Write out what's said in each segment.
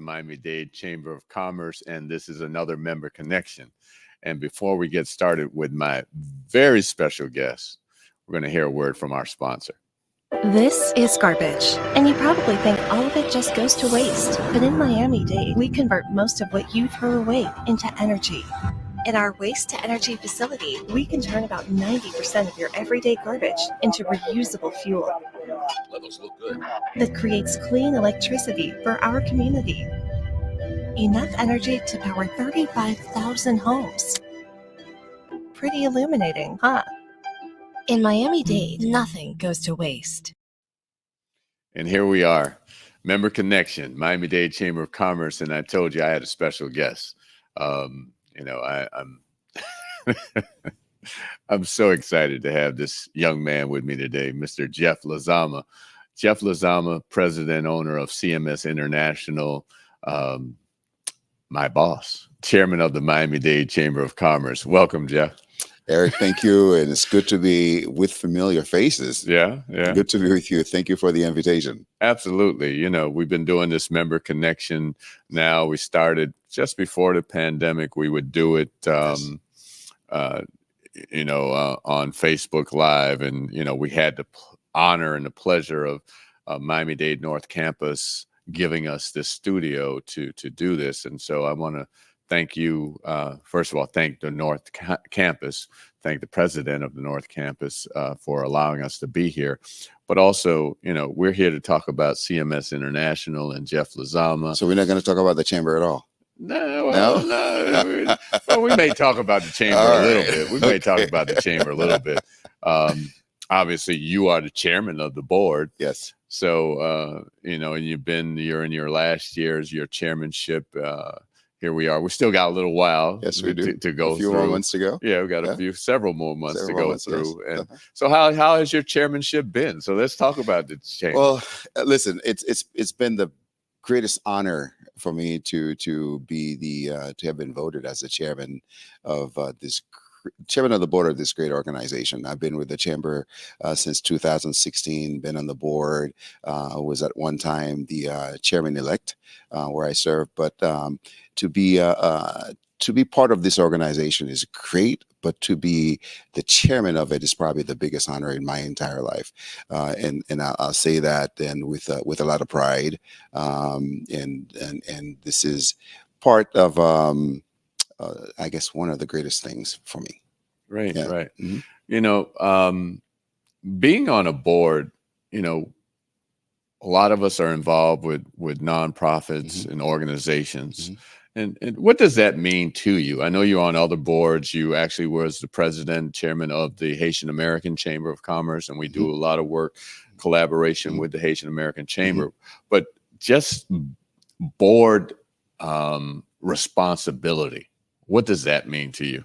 Miami-Dade Chamber of Commerce, and this is another member connection. And before we get started with my very special guest, we're going to hear a word from our sponsor. This is garbage, and you probably think all of it just goes to waste. But in Miami-Dade, we convert most of what you throw away into energy. In our waste-to-energy facility, we can turn about 90% of your everyday garbage into reusable fuel. Levels look good. That creates clean electricity for our community. Enough energy to power 35,000 homes. Pretty illuminating, huh? In Miami-Dade, nothing goes to waste. And here we are, member connection, Miami-Dade Chamber of Commerce, and I told you I had a special guest. I'm I'm so excited to have this young man with me today, Mr. Jeff Lozama. Jeff Lozama, president, owner of CMS International, my boss, chairman of the Miami-Dade Chamber of Commerce. Welcome, Jeff. Eric, thank you. And it's good to be with familiar faces. Yeah. Good to be with you. Thank you for the invitation. Absolutely. You know, we've been doing this member connection now. We started just before the pandemic. We would do it, on Facebook Live. And, we had the honor and the pleasure of Miami-Dade North Campus giving us this studio to do this. And so I want to thank you. First of all, thank the North Campus, thank the president of the North Campus for allowing us to be here. But also, we're here to talk about CMS International and Jeff Lozama. So we're not going to talk about the chamber at all? No. Well, we may talk about the chamber a little bit. We may talk about the chamber a little bit. Obviously, you are the chairman of the board. Yes. So, and you're in your last years, your chairmanship. Here we are. We still got a little while. Yes, we do. To go a few through. more months to go. Yeah, we got several more months to go through. Yes. And so, how has your chairmanship been? So let's talk about the chamber. Well, listen, it's been the greatest honor for me to be to have been voted as the chairman of chairman of the board of this great organization. I've been with the chamber since 2016, been on the board, was at one time the chairman-elect where I served, but to be part of this organization is great, but to be the chairman of it is probably the biggest honor in my entire life. And I'll say that and with a lot of pride. And this is part of, I guess, one of the greatest things for me. Right. Yeah. Right. Mm-hmm. Being on a board, a lot of us are involved with nonprofits Mm-hmm. and organizations. Mm-hmm. And what does that mean to you? I know you're on other boards. You actually was the president, chairman of the Haitian American Chamber of Commerce, and we do a lot of work, collaboration with the Haitian American Chamber. But just board responsibility, what does that mean to you?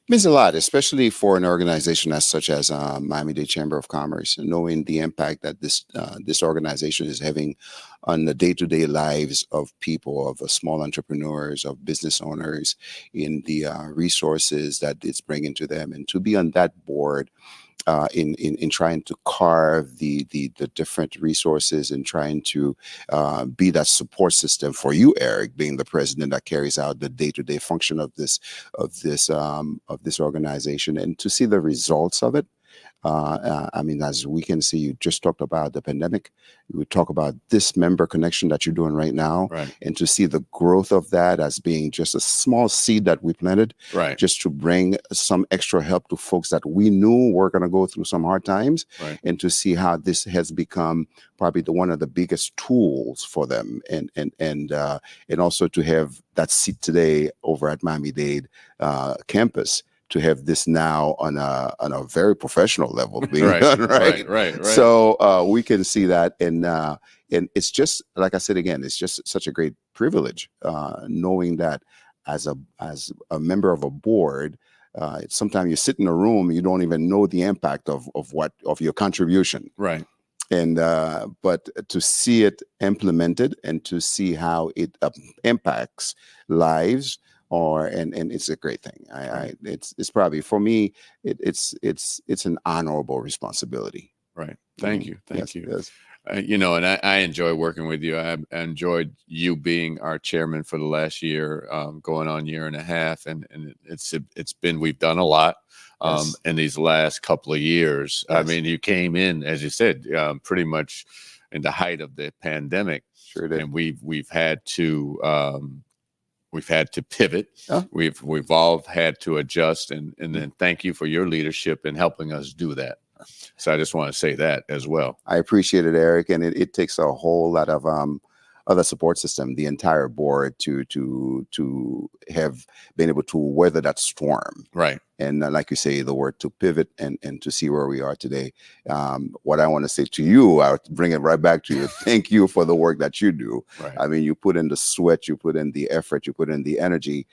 It means a lot, especially for an organization such as Miami-Dade Chamber of Commerce, knowing the impact that this organization is having on the day-to-day lives of people, of small entrepreneurs, of business owners, in the resources that it's bringing to them, and to be on that board. In trying to carve the different resources and trying to be that support system for you, Eric, being the president that carries out the day-to-day function of this organization, and to see the results of it. As we can see, you just talked about the pandemic. We talk about this member connection that you're doing right now, right. And to see the growth of that as being just a small seed that we planted, right. Just to bring some extra help to folks that we knew were going to go through some hard times, right. And to see how this has become probably one of the biggest tools for them, and also to have that seat today over at Miami-Dade campus. To have this now on a very professional level being done, right. So we can see that, and it's just, like I said again, it's just such a great privilege knowing that as a member of a board. Sometimes you sit in a room, you don't even know the impact of your contribution, right? And but to see it implemented and to see how it impacts lives. And it's a great thing. It's probably for me. It's an honorable responsibility. Right. Thank you. Yes. And I enjoy working with you. I enjoyed you being our chairman for the last year, going on year and a half, and we've done a lot Yes. in these last couple of years. I Yes. mean, you came in, as you said, pretty much in the height of the pandemic, Sure did. and we've had to pivot. Yeah. We've all had to adjust, and then thank you for your leadership in helping us do that. So I just want to say that as well. I appreciate it, Eric, and it takes a whole lot of other support system, the entire board, to have been able to weather that storm. Right. And like you say, the word to pivot and to see where we are today. What I want to say to you, I'll bring it right back to you. Thank you for the work that you do. Right. I mean, you put in the sweat, you put in the effort, you put in the energy,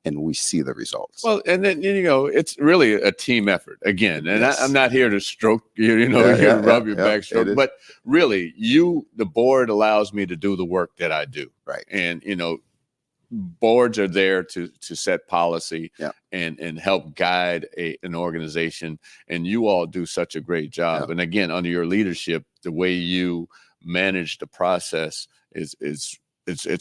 and we see the results. Well, and then, it's really a team effort again. And Yes. I'm not here to stroke you, rub your back stroke, but really the board allows me to do the work that I do. Right. And, boards are there to set policy Yeah. and help guide an organization. And you all do such a great job. Yeah. And again, under your leadership, the way you manage the process it's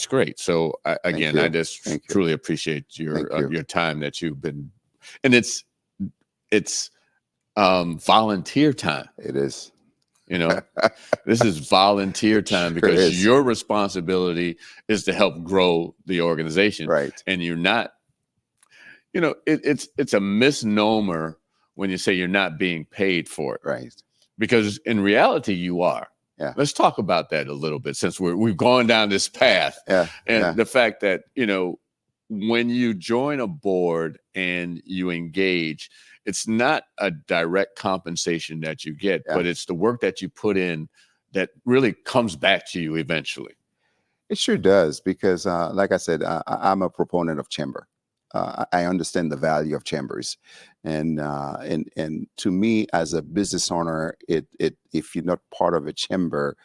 great. So I just truly appreciate your time that you've been, and it's volunteer time. It is. This is volunteer time because your responsibility is to help grow the organization. Right. And you're not, it's a misnomer when you say you're not being paid for it. Right. Because in reality, you are. Yeah. Let's talk about that a little bit since we've gone down this path. Yeah. And the fact that, when you join a board and you engage, it's not a direct compensation that you get, but it's the work that you put in that really comes back to you eventually. It sure does, because like I said, I'm a proponent of chamber. I understand the value of chambers, and to me, as a business owner, if you're not part of a chamber,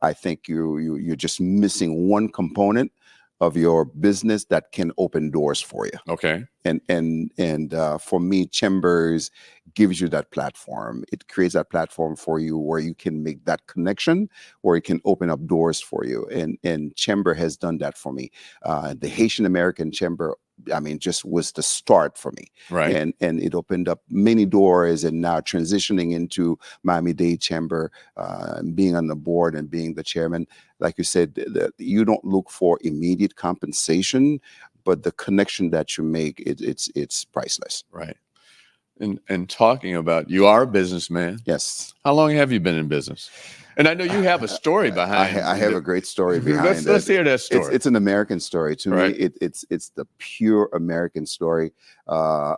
I think you're just missing one component of your business that can open doors for you. Okay. And for me, chambers gives you that platform. It creates that platform for you where you can make that connection, where it can open up doors for you. And chamber has done that for me. The Haitian American Chamber, just was the start for me. Right. And it opened up many doors, and now transitioning into Miami-Dade Chamber, being on the board and being the chairman, like you said, you don't look for immediate compensation, but the connection that you make, it's priceless. Right. And talking about, you are a businessman. Yes. How long have you been in business? And I know you have a story behind. I have a great story behind it. Let's hear that story. It's an American story to Right. me. It's the pure American story. I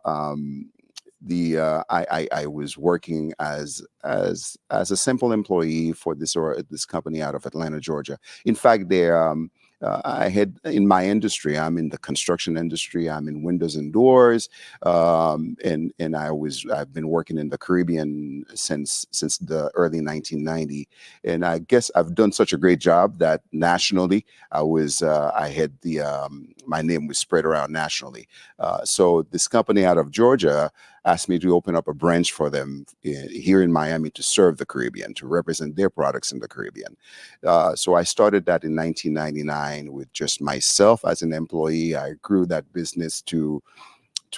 was working as a simple employee for this company out of Atlanta, Georgia. In fact, I had, in my industry, I'm in the construction industry. I'm in windows and doors, and I've been working in the Caribbean since the early 1990s. And I guess I've done such a great job that nationally, I had my name was spread around nationally. So this company out of Georgia asked me to open up a branch for them here in Miami to serve the Caribbean, to represent their products in the Caribbean. So I started that in 1999 with just myself as an employee. I grew that business to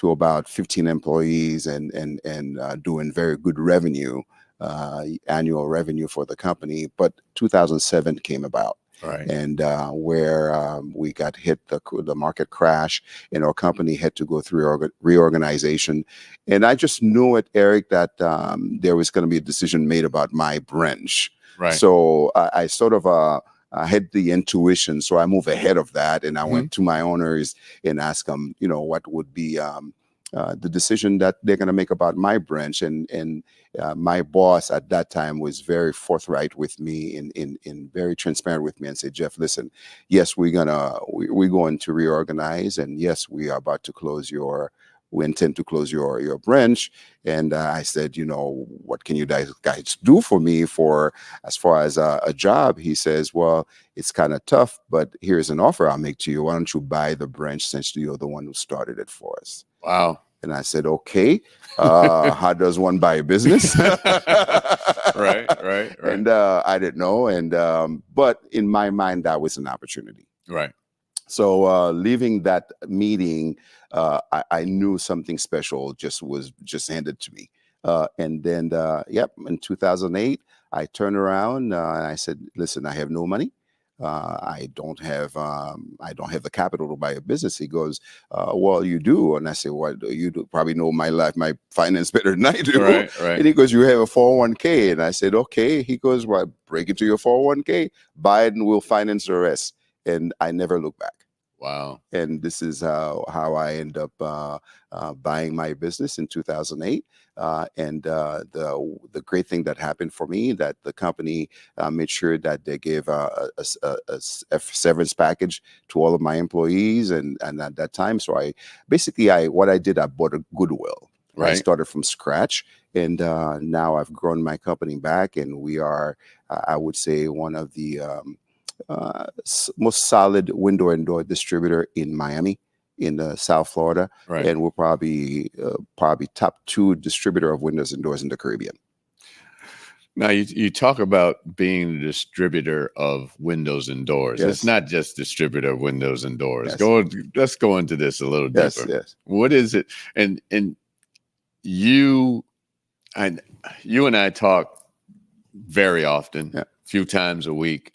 about 15 employees and doing very good revenue, annual revenue for the company. But 2007 came about. Right. And where we got hit, the market crash, and our company had to go through reorganization. And I just knew it, Eric, that there was going to be a decision made about my branch. Right. So I sort of had the intuition. So I moved ahead of that, and I went to my owners and asked them, what would be the decision that they're going to make about my branch. And my boss at that time was very forthright with me and very transparent with me, and said, Jeff, listen, yes, we're going to reorganize, and yes, we are about to we intend to close your branch. And I said, what can you guys do for me as far as a job? He says, well, it's kind of tough, but here's an offer I'll make to you. Why don't you buy the branch, since you're the one who started it for us? Wow. And I said, okay, how does one buy a business? Right. And I didn't know. And but in my mind, that was an opportunity. Right. So leaving that meeting, I knew something special was handed to me. And then, in 2008, I turned around and I said, "Listen, I have no money. I don't have the capital to buy a business." He goes, "Well, you do." And I said, "Well, you do probably know my finance better than I do." Right. And he goes, "You have a 401k." And I said, "Okay." He goes, "Well, break into your 401k, buy it, and we'll finance the rest." And I never looked back. Wow. And this is how I end up buying my business in 2008. And the great thing that happened for me, that the company made sure that they gave a severance package to all of my employees, and at that time, so I bought a goodwill. Right. I started from scratch, and now I've grown my company back, and we are, I would say, one of the most solid window and door distributor in Miami, in South Florida, Right. and we're probably top 2 distributor of windows and doors in the Caribbean. Now you talk about being the distributor of windows and doors. Yes. It's not just distributor of windows and doors. Yes. Let's go into this a little deeper. Yes. What is it? And you and I talk very often, a few times a week.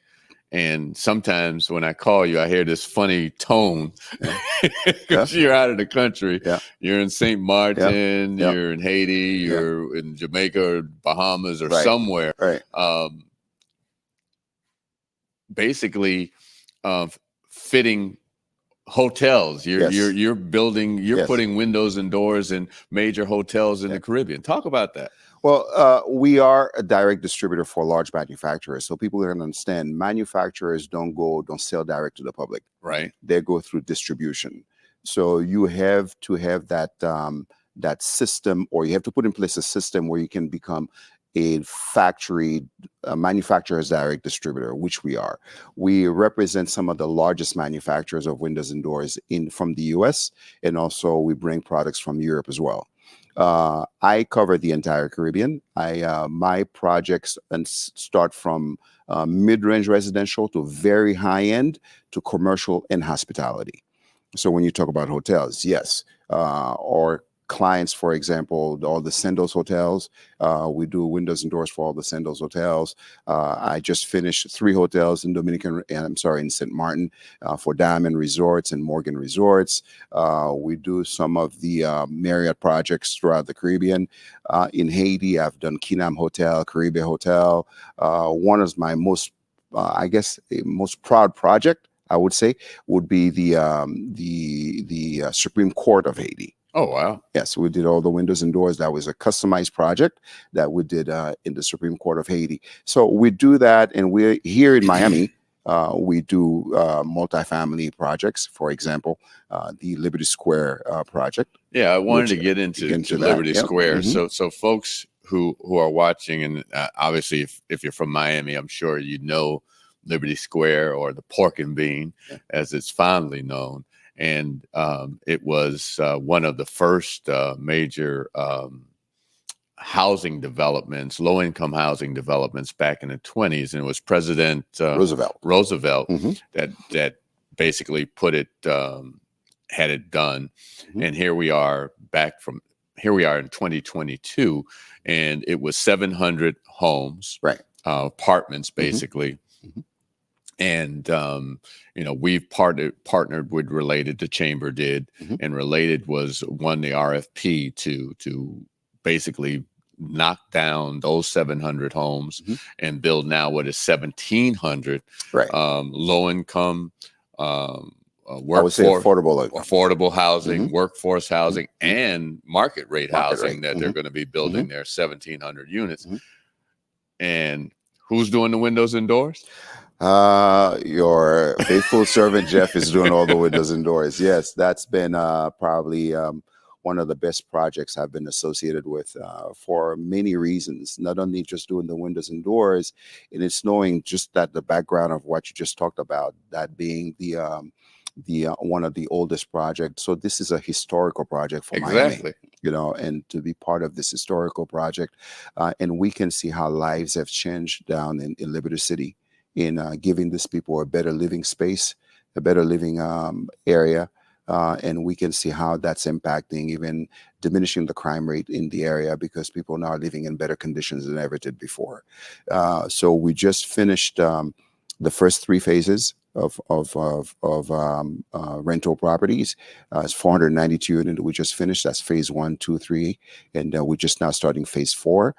And sometimes when I call you, I hear this funny tone because you're out of the country. Yeah. You're in St. Martin, Yeah. you're in Haiti, you're in Jamaica or Bahamas or somewhere. Right. Basically, fitting hotels. You're building. You're putting windows and doors in major hotels in the Caribbean. Talk about that. Well, we are a direct distributor for large manufacturers. So people can understand, manufacturers don't sell direct to the public. Right. They go through distribution. So you have to have that system, or you have to put in place a system where you can become a manufacturer's direct distributor, which we are. We represent some of the largest manufacturers of windows and doors from the US, and also we bring products from Europe as well. I cover the entire Caribbean. My projects start from mid-range residential to very high-end to commercial and hospitality. So when you talk about hotels, yes, or clients, for example, all the Sendos hotels, we do windows and doors for all the Sendos hotels. I just finished 3 hotels in in St. Martin for Diamond Resorts and Morgan Resorts. We do some of the Marriott projects throughout the Caribbean. In Haiti, I've done Kinam Hotel, Caribbean Hotel. One of my most proud project, I would say, would be the Supreme Court of Haiti. Oh, wow. Yes, we did all the windows and doors. That was a customized project that we did in the Supreme Court of Haiti. So we do that, and we're here in Miami. We do multifamily projects, for example, the Liberty Square project. Yeah, I wanted to get into Liberty Square. Mm-hmm. So folks who are watching, and obviously if you're from Miami, I'm sure you know Liberty Square, or the Pork and Bean, as it's fondly known. And it was one of the first major housing developments, low-income housing developments back in the 1920s. And it was President Roosevelt mm-hmm. that basically had it done. Mm-hmm. And here we are in 2022, and it was 700 homes, apartments, basically. Mm-hmm. And, we've partnered with Related, the chamber did, mm-hmm. and Related won the RFP to basically knock down those 700 homes mm-hmm. and build now what is 1,700 low income, workforce, affordable housing, mm-hmm. workforce housing, mm-hmm. and market rate housing that mm-hmm. they're going to be building mm-hmm. their 1,700 units. Mm-hmm. And who's doing the windows and doors? Your faithful servant Jeff is doing all the windows and doors. Yes, that's been probably one of the best projects I've been associated with for many reasons. Not only just doing the windows and doors, and it's knowing just that the background of what you just talked about, that being the one of the oldest projects. So this is a historical project for Miami, Exactly. and to be part of this historical project, and we can see how lives have changed down in Liberty City, in giving these people a better living space, a better living area. And we can see how that's impacting, even diminishing the crime rate in the area, because people now are living in better conditions than ever did before. So we just finished the first 3 phases of rental properties. It's 492 units we just finished. That's phase 1, 2, 3, and we're just now starting phase 4,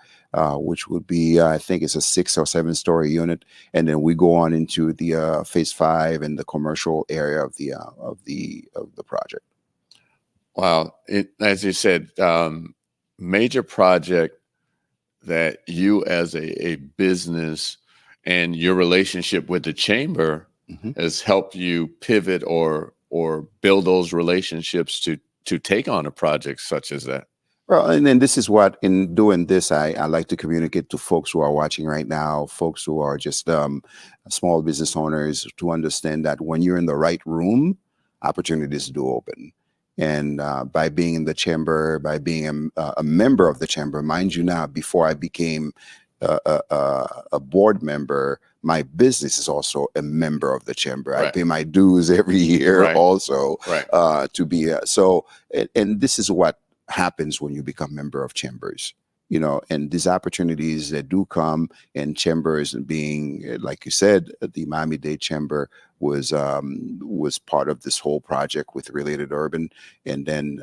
which would be, I think it's a 6 or 7 story unit, and then we go on into the phase 5 and the commercial area of the project. Wow. As you said, major project that you as a business and your relationship with the chamber has helped you pivot or build those relationships to take on a project such as that. Well, and then this is what, in doing this, I like to communicate to folks who are watching right now, folks who are just small business owners, to understand that when you're in the right room, opportunities do open. And by being in the chamber, by being a member of the chamber, mind you now, before I became a board member, my business is also a member of the chamber. Right. I pay my dues every year also to be so. And this is what happens when you become member of chambers, and these opportunities that do come, and chambers, and being, like you said, the Miami-Dade Chamber was part of this whole project with Related Urban. And then,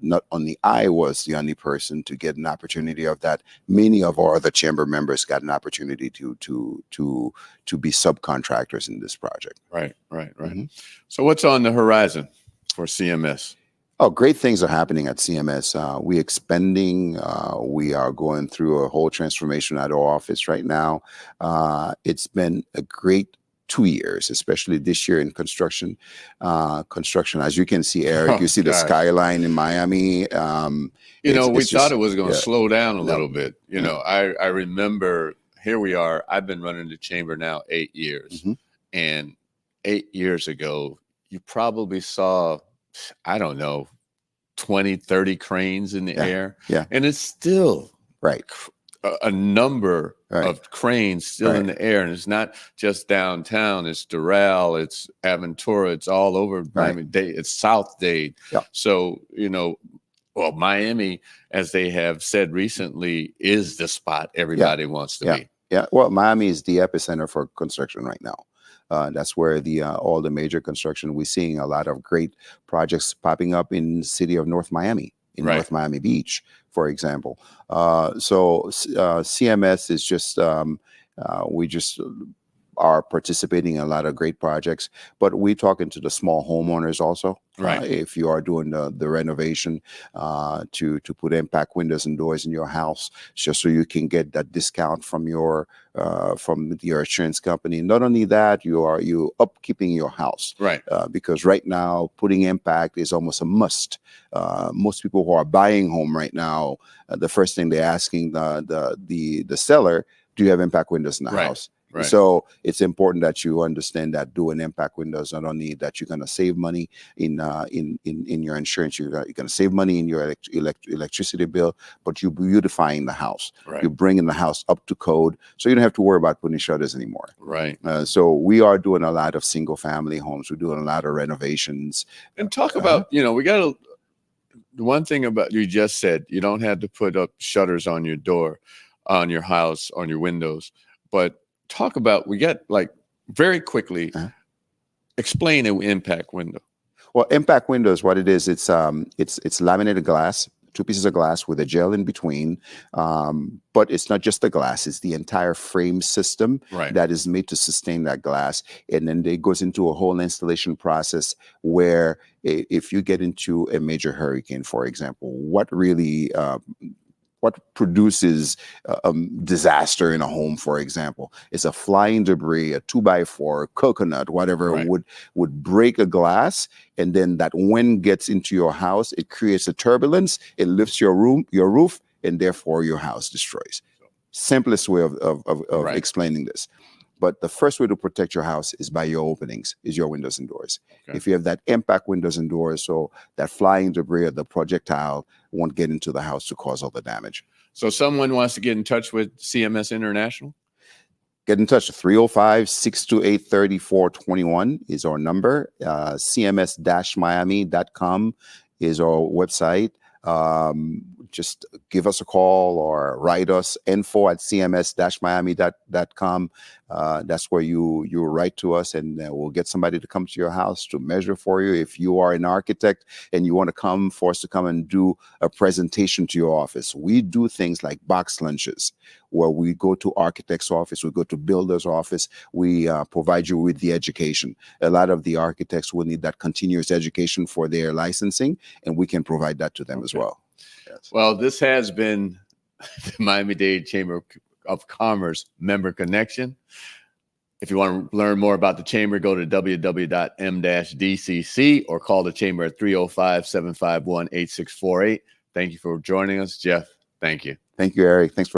not only I was the only person to get an opportunity of that, many of our other chamber members got an opportunity to be subcontractors in this project. Right. So what's on the horizon for CMS? Oh, great things are happening at CMS. We're expanding. We are going through a whole transformation at our office right now. It's been a great 2 years, especially this year in construction. As you can see, Eric, you see the skyline in Miami. We thought it was going to slow down a little bit. I remember, here we are. I've been running the chamber now 8 years. And 8 years ago, you probably saw, I don't know, 20, 30 cranes in the air. Yeah. And it's still a number of cranes still in the air. And it's not just downtown. It's Doral, it's Aventura, it's all over Miami-Dade, it's South Dade. Yeah. So, Miami, as they have said recently, is the spot everybody wants to be. Yeah. Well, Miami is the epicenter for construction right now. That's where all the major construction, we're seeing a lot of great projects popping up in the city of North Miami, in North Miami Beach, for example. So CMS is just, we just are participating in a lot of great projects, but we're talking to the small homeowners also. If you are doing the renovation to put impact windows and doors in your house, just so you can get that discount from your insurance company. Not only that, you upkeeping your house, because right now putting impact is almost a must. Most people who are buying home right now, the first thing they're asking the seller, do you have impact windows in the house? So it's important that you understand that doing impact windows, not only that you're going to save money in your insurance, you're going to save money in your electricity bill, but you're beautifying the house. You're bringing the house up to code, so you don't have to worry about putting shutters anymore. So we are doing a lot of single family homes. We're doing a lot of renovations. And talk about, we got to, one thing about, you just said, you don't have to put up shutters on your door, on your house, on your windows, but talk about, we got very quickly, explain an impact window. Well, impact windows, what it is, it's laminated glass, 2 pieces of glass with a gel in between. But it's not just the glass, it's the entire frame system that is made to sustain that glass. And then it goes into a whole installation process where if you get into a major hurricane, for example, what produces disaster in a home, for example, is a flying debris, a 2x4, coconut, whatever would break a glass. And then that wind gets into your house, it creates a turbulence, it lifts your roof, and therefore your house destroys. Simplest way of explaining this. But the first way to protect your house is by your openings, is your windows and doors. Okay. If you have that impact windows and doors, so that flying debris or the projectile won't get into the house to cause all the damage. So someone wants to get in touch with CMS International? Get in touch. 305-628-3421 is our number. CMS-Miami.com is our website. Just give us a call or write us, info@cms-miami.com. That's where you write to us, and we'll get somebody to come to your house to measure for you. If you are an architect and you want to come for us to come and do a presentation to your office, we do things like box lunches, where we go to architect's office, we go to builder's office, we provide you with the education. A lot of the architects will need that continuous education for their licensing, and we can provide that to them as well. Yes. Well, this has been the Miami-Dade Chamber of Commerce Member Connection. If you want to learn more about the Chamber, go to www.m-dcc or call the Chamber at 305-751-8648. Thank you for joining us, Jeff. Thank you. Thank you, Eric. Thanks for